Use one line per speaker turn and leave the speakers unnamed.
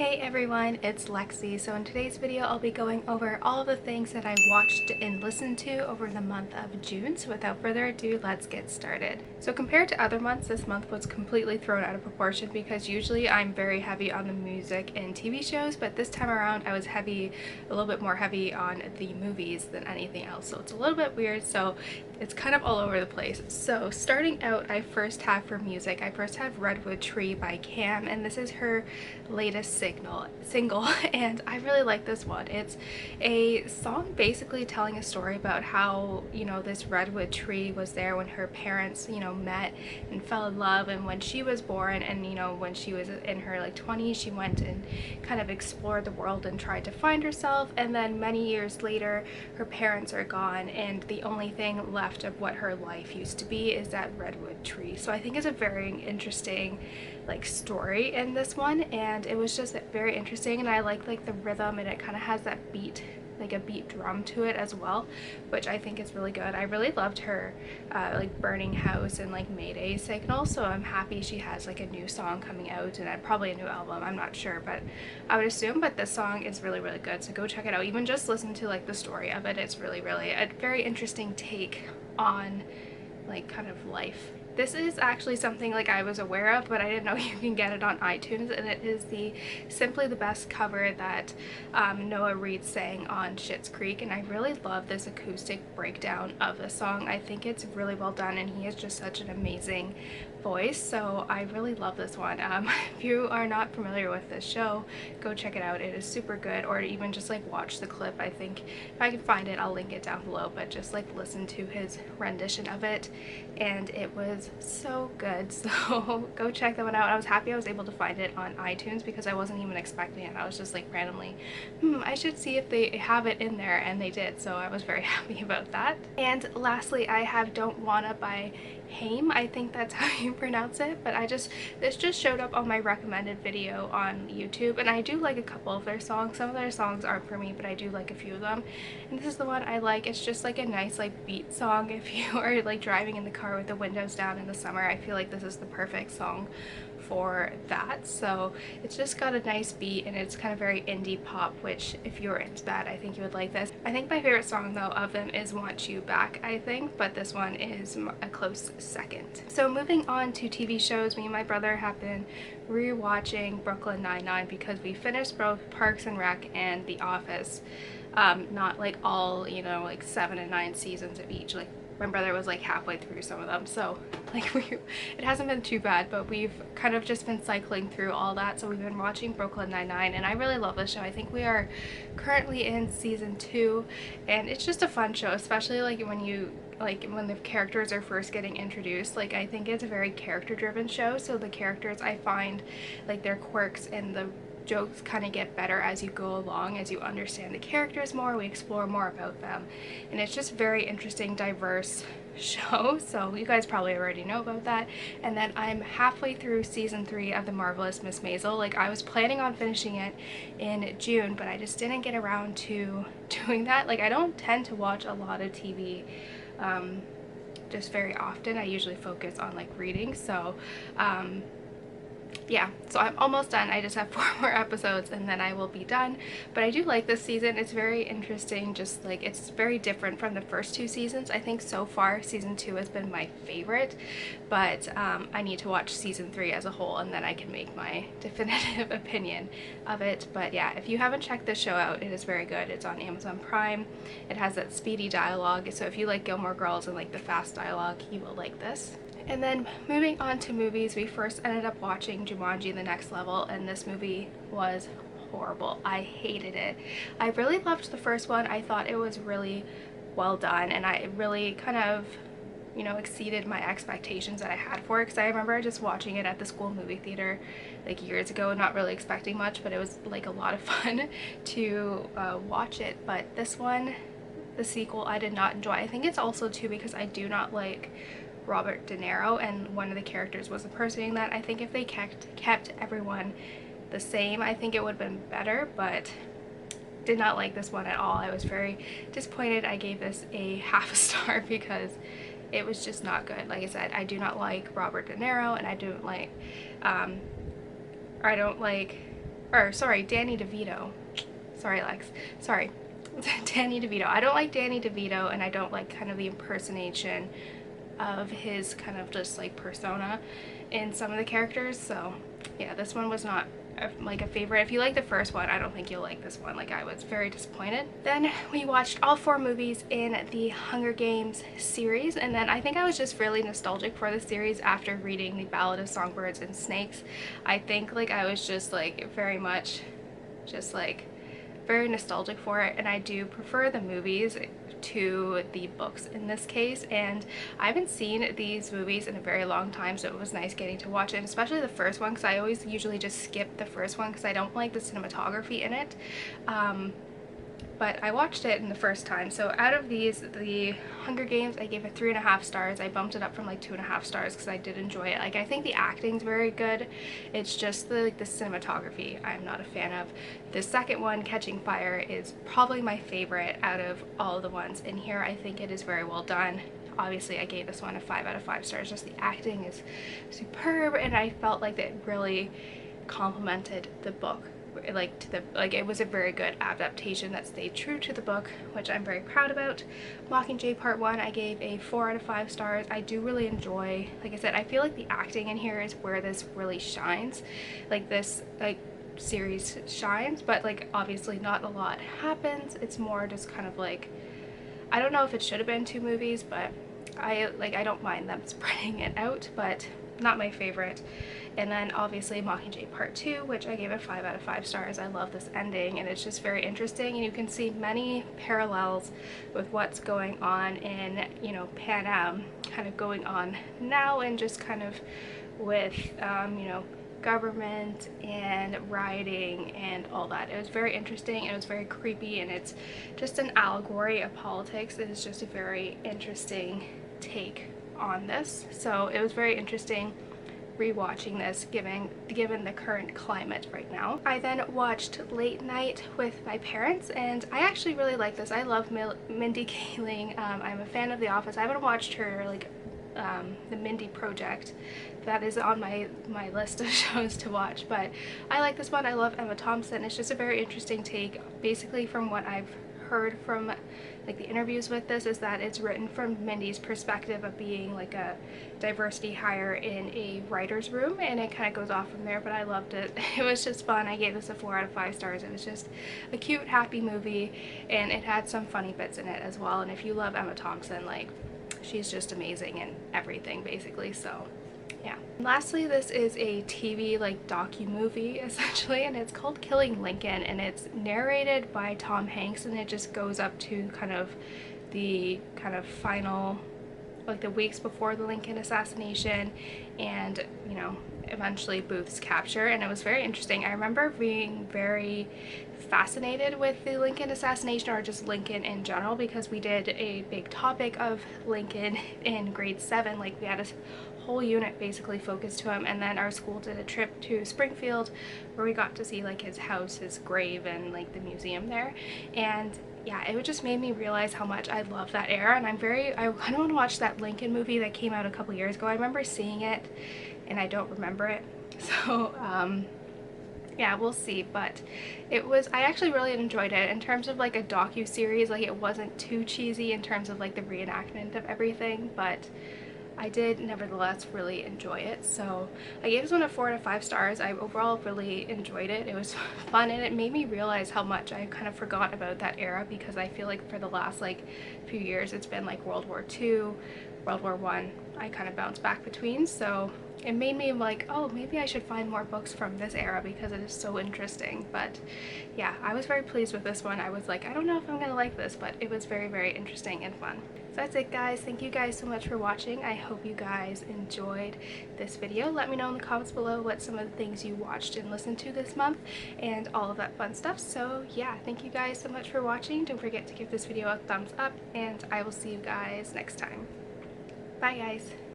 Hey everyone, it's Lexi. So in today's video, I'll be going over all of the things that I watched and listened to over the month of June. So without further ado, let's get started. So compared to other months, this month was completely thrown out of proportion because usually I'm very heavy on the music and TV shows, but this time around I was a little bit more heavy on the movies than anything else. So it's a little bit weird. So it's kind of all over the place. So starting out, I first have Redwood Tree by Cam, and this is her latest single and I really like this one. It's a song basically telling a story about how, this redwood tree was there when her parents, met and fell in love, and when she was born and, when she was in her 20s, she went and kind of explored the world and tried to find herself, and then many years later her parents are gone and the only thing left of what her life used to be is that redwood tree. So I think it's a very interesting story in this one, and it was just very interesting, and I like the rhythm, and it kind of has that beat, a beat drum to it as well, which I think is really good. I really loved her Burning House and Mayday Signal, so I'm happy she has a new song coming out, and probably a new album, I'm not sure, but I would assume. But this song is really good, so go check it out. Even just listen to the story of it. It's really a very interesting take on kind of life. This is actually something I was aware of, but I didn't know you can get it on iTunes, and it is the Simply the Best cover that Noah Reid sang on Schitt's Creek, and I really love this acoustic breakdown of the song. I think it's really well done, and he is just such an amazing voice, so I really love this one. If you are not familiar with this show, go check it out. It is super good, or even just watch the clip. I think if I can find it, I'll link it down below, but just listen to his rendition of it, and it was so good. So go check that one out. I was happy I was able to find it on iTunes because I wasn't even expecting it. I was just randomly, I should see if they have it in there, and they did, so I was very happy about that. And lastly, I have Don't Wanna by Haim. I think that's how you pronounce it, but this just showed up on my recommended video on YouTube, and I do like a couple of their songs. Some of their songs aren't for me, but I do like a few of them, and this is the one I like. It's just a nice beat song if you are driving in the car with the windows down in the summer. I feel this is the perfect song for that. So it's just got a nice beat, and it's kind of very indie pop, which if you're into that, I think you would like this. I think my favorite song though of them is Want You Back, I think, but this one is a close second. So moving on to TV shows, me and my brother have been rewatching Brooklyn Nine-Nine because we finished both Parks and Rec and The Office. Not all 7 and 9 seasons of each. My brother was halfway through some of them, so it hasn't been too bad, but we've kind of just been cycling through all that. So we've been watching Brooklyn Nine-Nine, and I really love this show. I think we are currently in season 2, and it's just a fun show, especially when the characters are first getting introduced. I think it's a very character driven show, so the characters, I find their quirks and the jokes kind of get better as you go along, as you understand the characters more, we explore more about them, and it's just very interesting, diverse show. So you guys probably already know about that. And then I'm halfway through season 3 of The Marvelous Miss Maisel. I was planning on finishing it in June, but I just didn't get around to doing that. I don't tend to watch a lot of TV just very often. I usually focus on reading, so yeah, so I'm almost done. I just have 4 more episodes and then I will be done. But I do like this season. It's very interesting. Just it's very different from the first 2 seasons. I think so far season 2 has been my favorite, but I need to watch season 3 as a whole, and then I can make my definitive opinion of it. But yeah, if you haven't checked this show out, it is very good. It's on Amazon Prime. It has that speedy dialogue, so if you like Gilmore Girls and the fast dialogue, you will like this. And then moving on to movies, we first ended up watching Jumanji: The Next Level, and this movie was horrible. I hated it. I really loved the first one. I thought it was really well done, and I really kind of exceeded my expectations that I had for it, because I remember just watching it at the school movie theater years ago, not really expecting much, but it was a lot of fun to watch it. But this one, the sequel, I did not enjoy. I think it's also too because I do not like Robert De Niro, and one of the characters was impersonating that. I think if they kept everyone the same, I think it would have been better, but did not like this one at all. I was very disappointed. I gave this a half a star because it was just not good. Like I said, I do not like Robert De Niro, and I don't like or sorry, Danny DeVito. Sorry, Lex. Sorry. Danny DeVito. I don't like Danny DeVito, and I don't like kind of the impersonation of his kind of just like persona in some of the characters. So yeah, this one was not like a favorite. If you like the first one, I don't think you'll like this one. Like, I was very disappointed. Then we watched all 4 movies in the Hunger Games series, and then I think I was just really nostalgic for the series after reading The Ballad of Songbirds and Snakes. I think like I was just like very much just like very nostalgic for it, and I do prefer the movies to the books in this case, and I haven't seen these movies in a very long time, so it was nice getting to watch it, and especially the first one, because I always usually just skip the first one because I don't like the cinematography in it. But I watched it in the first time. So out of these, the Hunger Games, I gave it 3.5 stars. I bumped it up from like 2.5 stars because I did enjoy it. Like, I think the acting's very good. It's just the cinematography I'm not a fan of. The second one, Catching Fire, is probably my favorite out of all of the ones in here. I think it is very well done. Obviously, I gave this one a 5 out of 5 stars. Just the acting is superb, and I felt like it really complemented the book. Like it was a very good adaptation that stayed true to the book, which I'm very proud about. Mockingjay Part 1, I gave a 4 out of 5 stars. I do really enjoy, like I said, I feel like the acting in here is where this really shines. Like, this series shines, but like obviously not a lot happens. It's more just kind of like, I don't know if it should have been 2 movies, but I don't mind them spreading it out, but not my favorite. And then obviously Mockingjay Part 2, which I gave a 5 out of 5 stars. I love this ending, and it's just very interesting, and you can see many parallels with what's going on in, you know, Pan Am kind of going on now, and just kind of with you know, government and rioting and all that. It was very interesting, it was very creepy, and it's just an allegory of politics. It is just a very interesting take on this, so it was very interesting rewatching this given the current climate right now. I then watched Late Night with my parents, and I actually really like this. I love Mindy Kaling. I'm a fan of The Office. I haven't watched her like the Mindy Project. That is on my list of shows to watch, but I like this one. I love Emma Thompson. It's just a very interesting take. Basically, from what I've heard from like the interviews with this, is that it's written from Mindy's perspective of being like a diversity hire in a writer's room, and it kind of goes off from there, but I loved it. It was just fun. I gave this a 4 out of 5 stars. It was just a cute, happy movie, and it had some funny bits in it as well, and if you love Emma Thompson, like, she's just amazing in everything basically. So yeah. Lastly, this is a TV like docu-movie essentially, and it's called Killing Lincoln, and it's narrated by Tom Hanks, and it just goes up to kind of the final, like the weeks before the Lincoln assassination, and you know, eventually Booth's capture, and it was very interesting. I remember being very fascinated with the Lincoln assassination, or just Lincoln in general, because we did a big topic of Lincoln in grade 7. Like, we had a whole unit basically focused to him, and then our school did a trip to Springfield where we got to see like his house, his grave, and like the museum there. And yeah, it just made me realize how much I love that era, and I kind of want to watch that Lincoln movie that came out a couple years ago. I remember seeing it and I don't remember it, so yeah, we'll see. But I actually really enjoyed it in terms of like a docu-series. Like, it wasn't too cheesy in terms of like the reenactment of everything, but I did nevertheless really enjoy it. So I gave this one a 4 out of 5 stars. I overall really enjoyed it. It was fun, and it made me realize how much I kind of forgot about that era, because I feel like for the last like few years it's been like World War II, World War I kind of bounced back between. So it made me like, oh, maybe I should find more books from this era because it is so interesting. But yeah, I was very pleased with this one. I was like, I don't know if I'm gonna like this, but it was very, very interesting and fun. So that's it, guys. Thank you guys so much for watching. I hope you guys enjoyed this video. Let me know in the comments below what some of the things you watched and listened to this month and all of that fun stuff. So yeah, thank you guys so much for watching. Don't forget to give this video a thumbs up, and I will see you guys next time. Bye, guys.